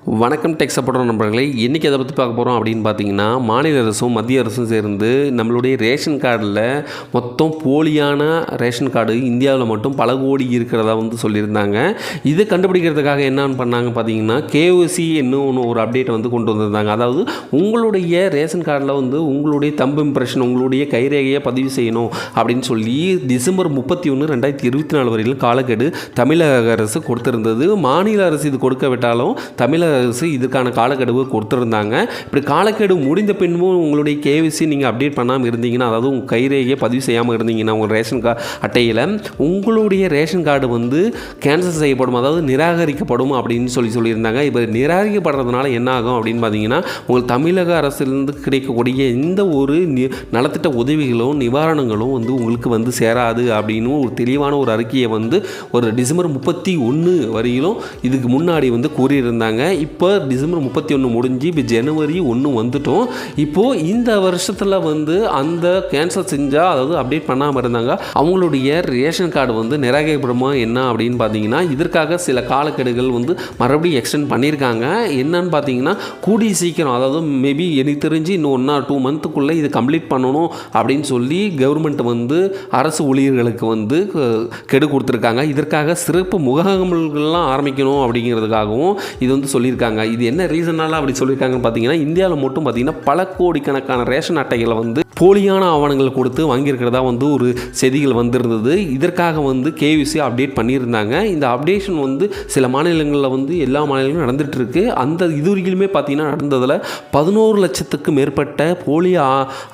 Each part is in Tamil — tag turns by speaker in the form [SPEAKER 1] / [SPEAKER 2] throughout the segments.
[SPEAKER 1] வணக்கம் டெக் சப்போர்ட்டர் நண்பர்களே, இன்றைக்கி எதை பற்றி பார்க்க போகிறோம் அப்படின்னு பார்த்தீங்கன்னா, மாநில அரசும் மத்திய அரசும் சேர்ந்து நம்மளுடைய ரேஷன் கார்டில் மொத்தம் போலியான ரேஷன் கார்டு இந்தியாவில் மட்டும் பல கோடி இருக்கிறதா சொல்லியிருந்தாங்க. இதை கண்டுபிடிக்கிறதுக்காக என்னன்னு பண்ணாங்க பார்த்தீங்கன்னா, கேஒசி இன்னும் ஒரு அப்டேட் கொண்டு வந்திருந்தாங்க. அதாவது உங்களுடைய ரேஷன் கார்டில் உங்களுடைய தம்பு இம்ப்ரெஷன், உங்களுடைய கைரேகையை பதிவு செய்யணும் அப்படின்னு சொல்லி டிசம்பர் 31, 2024 வரையிலும் காலக்கெடு தமிழக அரசு கொடுத்திருந்தது. மாநில அரசு இது கொடுக்க விட்டாலும் தமிழக அரசு இதுக்கான காலக்கெடுவை கொடுத்துருந்தாங்க. இப்படி காலக்கெடு முடிந்த பின்பும் உங்களுடைய கேவிசி நீங்கள் அப்டேட் பண்ணாமல் இருந்தீங்கன்னா, அதாவது உங்கள் கைரேகையை பதிவு செய்யாமல் இருந்தீங்கன்னா உங்கள் ரேஷன் அட்டையில் உங்களுடைய ரேஷன் கார்டு கேன்சல் செய்யப்படும், அதாவது நிராகரிக்கப்படும் அப்படின்னு சொல்லியிருந்தாங்க. இப்போ நிராகரிக்கப்படுறதுனால என்ன ஆகும் அப்படின்னு பார்த்தீங்கன்னா, உங்கள் தமிழக அரசிலிருந்து கிடைக்கக்கூடிய இந்த ஒரு நலத்திட்ட உதவிகளும் நிவாரணங்களும் உங்களுக்கு சேராது அப்படின்னு ஒரு தெளிவான ஒரு அறிக்கையை ஒரு டிசம்பர் 31 வரையிலும் இதுக்கு முன்னாடி கூறியிருந்தாங்க. இப்போ டிசம்பர் 31 முடிஞ்சு இப்போ ஜனவரி 1 வந்துட்டோம். இப்போது இந்த வருஷத்தில் அந்த கேன்சல் செஞ்சால், அதாவது அப்டேட் பண்ணாமல் இருந்தாங்க, அவங்களுடைய ரேஷன் கார்டு நிராகரிக்கப்படுமா என்ன அப்படின்னு பார்த்தீங்கன்னா, இதற்காக சில காலக்கெடுகள் மறுபடியும் எக்ஸ்டெண்ட் பண்ணியிருக்காங்க. என்னன்னு பார்த்தீங்கன்னா, கூடிய சீக்கிரம், அதாவது மேபி எனக்கு தெரிஞ்சு இன்னும் 1 or 2 மந்த்துக்குள்ளே இது கம்ப்ளீட் பண்ணணும் அப்படின்னு சொல்லி கவர்மெண்ட் அரசு ஊழியர்களுக்கு கெடு கொடுத்துருக்காங்க. இதற்காக சிறப்பு முகாம்கள்லாம் ஆரம்பிக்கணும் அப்படிங்கிறதுக்காகவும் இது சொல்லியிருக்காங்க. இது என்ன ரீசனால அப்படி சொல்லியிருக்காங்கன்னு பார்த்தீங்கன்னா, இந்தியாவில் மட்டும் பார்த்தீங்கன்னா பல கோடிக்கணக்கான ரேஷன் அட்டைகளை போலியான ஆவணங்கள் கொடுத்து வாங்கியிருக்கிறதா ஒரு செய்திகள் வந்திருந்தது. இதற்காக கேவிசி அப்டேட் பண்ணியிருந்தாங்க. இந்த அப்டேஷன் சில மாநிலங்களில் எல்லா மாநிலங்களும் நடந்துகிட்டு இருக்கு. அந்த இதுவரையிலுமே பார்த்தீங்கன்னா நடந்ததில் 11 லட்சத்துக்கு மேற்பட்ட போலி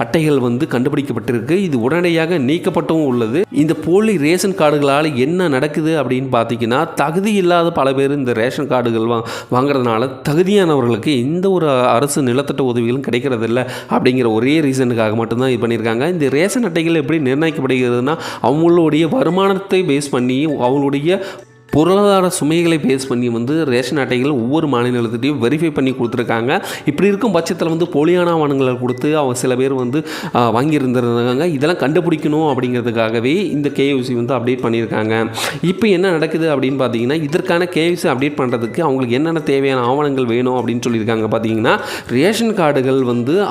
[SPEAKER 1] அட்டைகள் கண்டுபிடிக்கப்பட்டிருக்கு. இது உடனடியாக நீக்கப்பட்டும் உள்ளது. இந்த போலி ரேஷன் கார்டுகளால் என்ன நடக்குது அப்படின்னு பார்த்தீங்கன்னா, தகுதி இல்லாத பல பேர் இந்த ரேஷன் கார்டுகள் வாங்குறதுனால தகுதியானவர்களுக்கு எந்த ஒரு அரசு நிலத்தட்ட உதவிகளும் கிடைக்கிறதில்ல அப்படிங்கிற ஒரே ரீசனுக்காக மட்டும்தான் இது பண்ணியிருக்காங்க. இந்த ரேஷன் அட்டைகள் எப்படி நிர்ணயிக்கப்படுகிறதுனா, அவங்களுடைய வருமானத்தை பேஸ் பண்ணி, அவங்களுடைய பொருளாதார சுமைகளை பேஸ் பண்ணி ரேஷன் அட்டைகள் ஒவ்வொரு மாநிலத்திலையும் வெரிஃபை பண்ணி கொடுத்துருக்காங்க. இப்படி இருக்கும் பட்சத்தில் போலியான ஆவணங்களை கொடுத்து அவங்க சில பேர் வாங்கியிருந்திருந்தாங்க. இதெல்லாம் கண்டுபிடிக்கணும் அப்படிங்கிறதுக்காகவே இந்த கேவிசி அப்டேட் பண்ணியிருக்காங்க. இப்போ என்ன நடக்குது அப்படின்னு பார்த்தீங்கன்னா, இதற்கான கேவிசி அப்டேட் பண்ணுறதுக்கு அவங்களுக்கு என்னென்ன தேவையான ஆவணங்கள் வேணும் அப்படின்னு சொல்லியிருக்காங்க. பார்த்தீங்கன்னா, ரேஷன் கார்டுகள்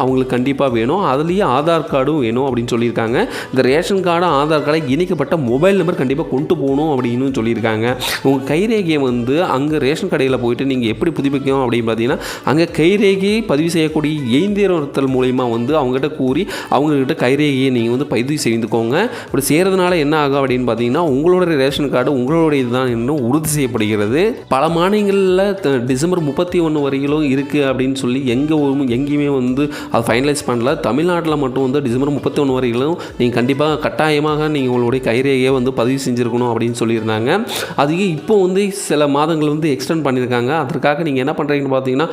[SPEAKER 1] அவங்களுக்கு கண்டிப்பாக வேணும். அதுலேயே ஆதார் கார்டும் வேணும் அப்படின்னு சொல்லியிருக்காங்க. இந்த ரேஷன் கார்டு ஆதார் கார்டை இணைக்கப்பட்ட மொபைல் நம்பர் கண்டிப்பாக கொண்டு போகணும் அப்படின்னு சொல்லியிருக்காங்க. உங்கள் கைரேகையை அங்கே ரேஷன் கடையில் போயிட்டு நீங்கள் எப்படி புதுப்பிக்கணும் அப்படின்னு பார்த்தீங்கன்னா, அங்கே கைரேகையை பதிவு செய்யக்கூடிய இயந்திரத்தல் மூலயமா அவங்ககிட்ட கூறி அவங்கக்கிட்ட கைரேகையை நீங்கள் பதிவு செய்துக்கோங்க. இப்படி செய்கிறதுனால என்ன ஆகும் அப்படின்னு பார்த்தீங்கன்னா, உங்களோட ரேஷன் கார்டு உங்களுடைய இதுதான் இன்னும் உறுதி செய்யப்படுகிறது. பல மாநிலங்களில் டிசம்பர் 31 வரையிலும் இருக்குது அப்படின்னு சொல்லி எங்கேயுமே அது ஃபைனலைஸ் பண்ணல. தமிழ்நாட்டில் மட்டும் டிசம்பர் 31 வரையிலும் நீங்கள் கண்டிப்பாக கட்டாயமாக நீங்கள் உங்களுடைய கைரேகையை பதிவு செஞ்சுருக்கணும் அப்படின்னு சொல்லியிருந்தாங்க. அது இப்போ சில மாதங்கள் எக்ஸ்டெண்ட் பண்ணியிருக்காங்க. அதற்காக நீங்கள் என்ன பண்ணுறீங்கன்னு பார்த்தீங்கன்னா,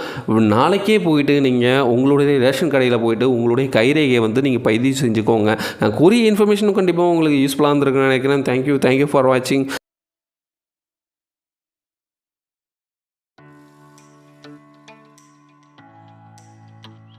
[SPEAKER 1] நாளைக்கே போயிட்டு நீங்கள் உங்களுடைய ரேஷன் கடையில் போயிட்டு உங்களுடைய கைரேகையை நீங்கள் பதிவு செஞ்சுக்கோங்க. நான் கூறிய இன்ஃபர்மேஷனும் கண்டிப்பாக உங்களுக்கு யூஸ்ஃபுல்லாக இருந்திருக்குன்னு நினைக்கிறேன். தேங்க்யூ ஃபார் வாட்சிங்.